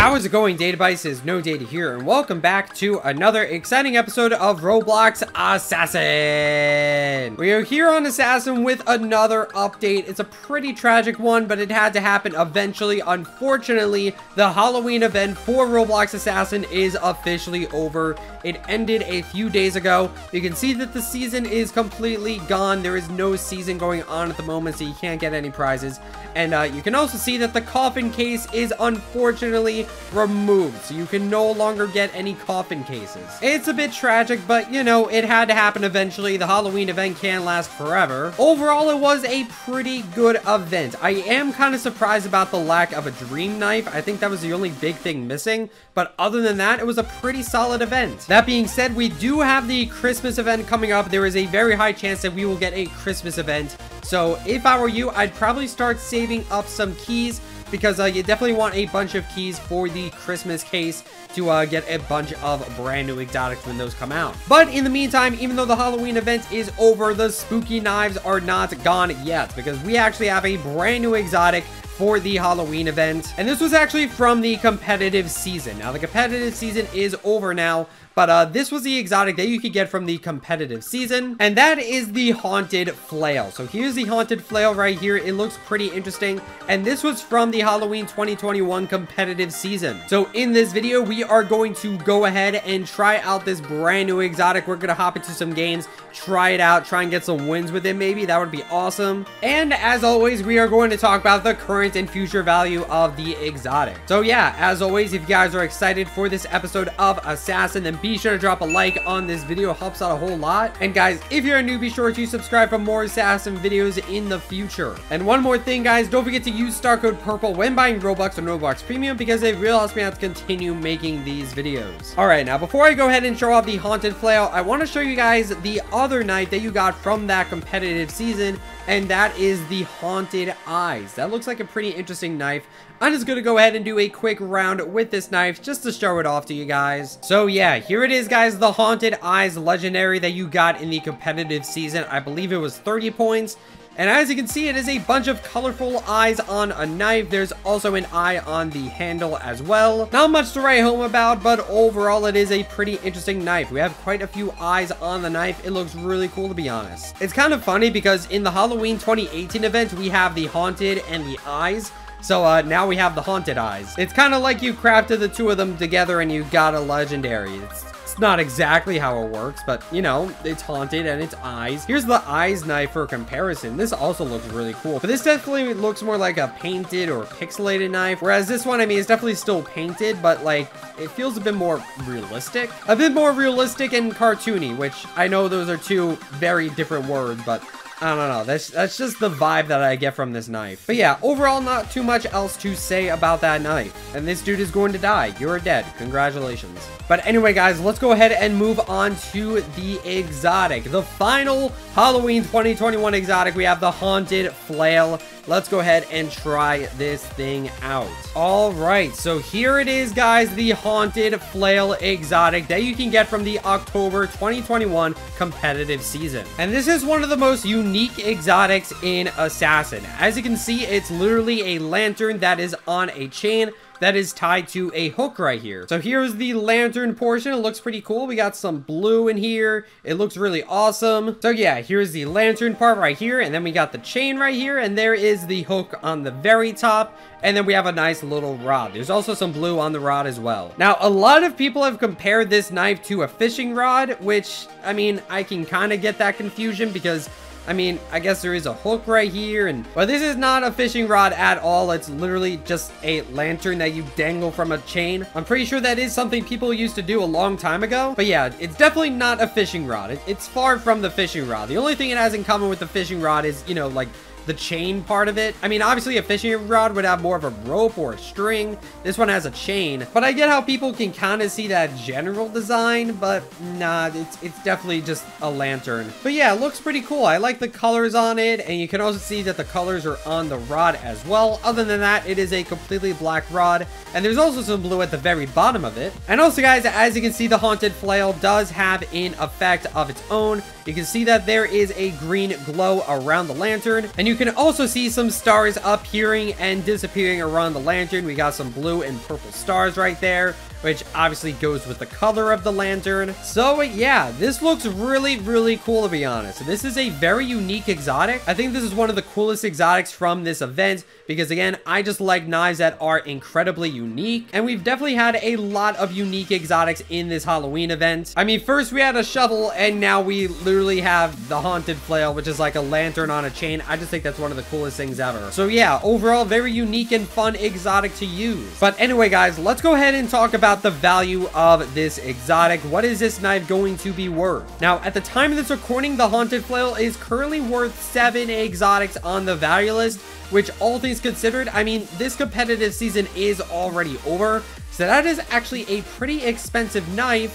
How is it going, Databases? No Data here, and welcome back to another exciting episode of Roblox Assassin. We are here on Assassin with another update. It's a pretty tragic one, but it had to happen eventually. Unfortunately, the Halloween event for Roblox Assassin is officially over. It ended a few days ago. You can see that the season is completely gone. There is no season going on at the moment, so you can't get any prizes. And you can also see that the coffin case is unfortunately removed, so you can no longer get any coffin cases. It's a bit tragic, but you know, it had to happen eventually. The Halloween event can't last forever. Overall, it was a pretty good event. I am kind of surprised about the lack of a dream knife. I think that was the only big thing missing, but other than that, it was a pretty solid event. That being said, we do have the Christmas event coming up. There is a very high chance that we will get a Christmas event. So if I were you, I'd probably start saving up some keys, because you definitely want a bunch of keys for the Christmas case to get a bunch of brand new exotics when those come out. But in the meantime, even though the Halloween event is over, the spooky knives are not gone yet, because we actually have a brand new exotic for the Halloween event. And this was actually from the competitive season. Now, the competitive season is over now, but this was the exotic that you could get from the competitive season, and that is the Haunted Flail. So here's the Haunted Flail right here. It looks pretty interesting, and this was from the Halloween 2021 competitive season. So in this video, we are going to go ahead and try out this brand new exotic. We're gonna hop into some games, try it out, try and get some wins with it maybe. That would be awesome. And as always, we are going to talk about the current and future value of the exotic. So yeah, as always, if you guys are excited for this episode of Assassin, then be sure to drop a like on this video. It helps out a whole lot. And guys, if you're new, be sure to subscribe for more Assassin videos in the future. And one more thing, guys, don't forget to use star code PURPLE when buying Robux and Roblox Premium, because it really helps me out to continue making these videos. All right, now before I go ahead and show off the Haunted Flail, I want to show you guys the other knife that you got from that competitive season, and that is the Haunted Eyes. That looks like a pretty interesting knife. I'm just gonna go ahead and do a quick round with this knife just to show it off to you guys. So yeah, here it is, guys, the Haunted Eyes legendary that you got in the competitive season. I believe it was 30 points. And as you can see, it is a bunch of colorful eyes on a knife. There's also an eye on the handle as well. Not much to write home about, but overall, it is a pretty interesting knife. We have quite a few eyes on the knife. It looks really cool, to be honest. It's kind of funny because in the Halloween 2018 event, we have the haunted and the eyes. So now we have the Haunted Eyes. It's kind of like you crafted the two of them together and you got a legendary. It's not exactly how it works, but you know, it's haunted and it's eyes. Here's the eyes knife for comparison. This also looks really cool, but this definitely looks more like a painted or pixelated knife, whereas this one, I mean, it's definitely still painted, but like it feels a bit more realistic and cartoony, which I know those are two very different words, but I don't know. That's just the vibe that I get from this knife. But yeah, overall, not too much else to say about that knife. And this dude is going to die. You're dead. Congratulations. But anyway, guys, let's go ahead and move on to the exotic. The final Halloween 2021 exotic. We have the Haunted Flail. Let's go ahead and try this thing out. All right, so here it is, guys, the Haunted Flail exotic that you can get from the October 2021 competitive season. And this is one of the most unique exotics in Assassin. As you can see, it's literally a lantern that is on a chain that is tied to a hook right here. So here's the lantern portion. It looks pretty cool. We got some blue in here. It looks really awesome. So yeah, here's the lantern part right here, and then we got the chain right here, and there is the hook on the very top, and then we have a nice little rod. There's also some blue on the rod as well. Now, a lot of people have compared this knife to a fishing rod, which, I mean, I can kind of get that confusion because I mean, I guess there is a hook right here, but this is not a fishing rod at all. It's literally just a lantern that you dangle from a chain. I'm pretty sure that is something people used to do a long time ago. But yeah, it's definitely not a fishing rod. It's far from the fishing rod. The only thing it has in common with the fishing rod is, you know, like the chain part of it. I mean, obviously a fishing rod would have more of a rope or a string. This one has a chain, but I get how people can kind of see that general design, but nah, it's definitely just a lantern. But yeah, it looks pretty cool. I like the colors on it, and you can also see that the colors are on the rod as well. Other than that, it is a completely black rod, and there's also some blue at the very bottom of it. And also, guys, as you can see, the Haunted Flail does have an effect of its own. You can see that there is a green glow around the lantern, and you you can also see some stars appearing and disappearing around the lantern. We got some blue and purple stars right there, which obviously goes with the color of the lantern. So yeah, this looks really, really cool, to be honest. This is a very unique exotic. I think this is one of the coolest exotics from this event because, again, I just like knives that are incredibly unique, and we've definitely had a lot of unique exotics in this Halloween event. I mean, first we had a shovel, and now we literally have the haunted flail, which is like a lantern on a chain. I just think that's one of the coolest things ever. So yeah, overall, very unique and fun exotic to use. But anyway, guys, let's go ahead and talk about the value of this exotic. What is this knife going to be worth? Now, at the time of this recording, the haunted flail is currently worth 7 exotics on the value list, which, all things considered, I mean, this competitive season is already over, so that is actually a pretty expensive knife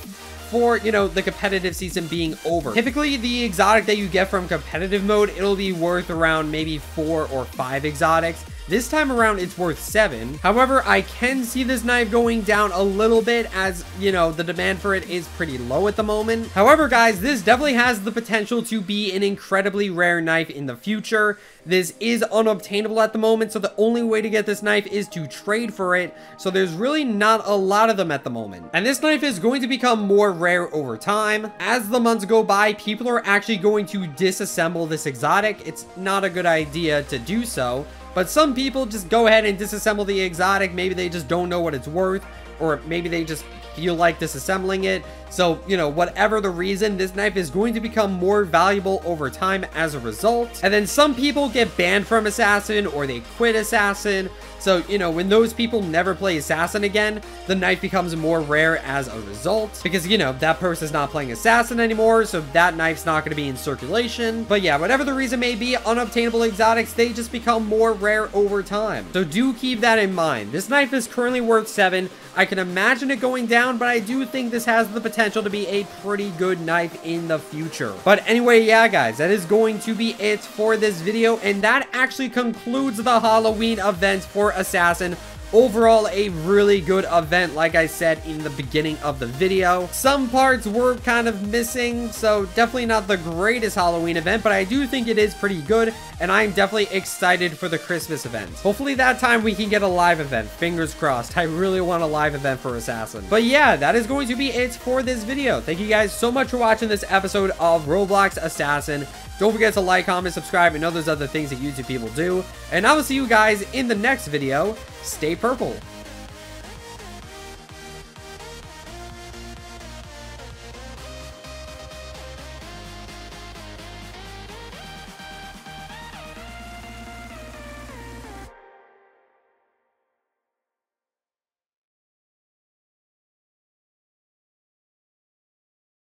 for, you know, the competitive season being over. Typically, the exotic that you get from competitive mode, it'll be worth around maybe 4 or 5 exotics. This time around, it's worth 7. However, I can see this knife going down a little bit as, you know, the demand for it is pretty low at the moment. However, guys, this definitely has the potential to be an incredibly rare knife in the future. This is unobtainable at the moment, so the only way to get this knife is to trade for it. So there's really not a lot of them at the moment. And this knife is going to become more rare over time. As the months go by, people are actually going to disassemble this exotic. It's not a good idea to do so, but some people just go ahead and disassemble the exotic. Maybe they just don't know what it's worth, or maybe they just feel like disassembling it. So, you know, whatever the reason, this knife is going to become more valuable over time as a result. And then some people get banned from Assassin, or they quit Assassin. So, you know, when those people never play Assassin again, the knife becomes more rare as a result. Because, you know, that person's not playing Assassin anymore, so that knife's not going to be in circulation. But yeah, whatever the reason may be, unobtainable exotics, they just become more rare over time. So do keep that in mind. This knife is currently worth 7. I can imagine it going down, but I do think this has the potential to be a pretty good knife in the future. But anyway, yeah, guys, that is going to be it for this video, and that actually concludes the Halloween event for Assassin. Overall, a really good event, like I said in the beginning of the video. Some parts were kind of missing, so definitely not the greatest Halloween event, but I do think it is pretty good, and I'm definitely excited for the Christmas event. Hopefully that time we can get a live event. Fingers crossed. I really want a live event for Assassin. But yeah, that is going to be it for this video. Thank you guys so much for watching this episode of Roblox Assassin. Don't forget to like, comment, subscribe, and all those other things that YouTube people do. And I will see you guys in the next video. Stay purple.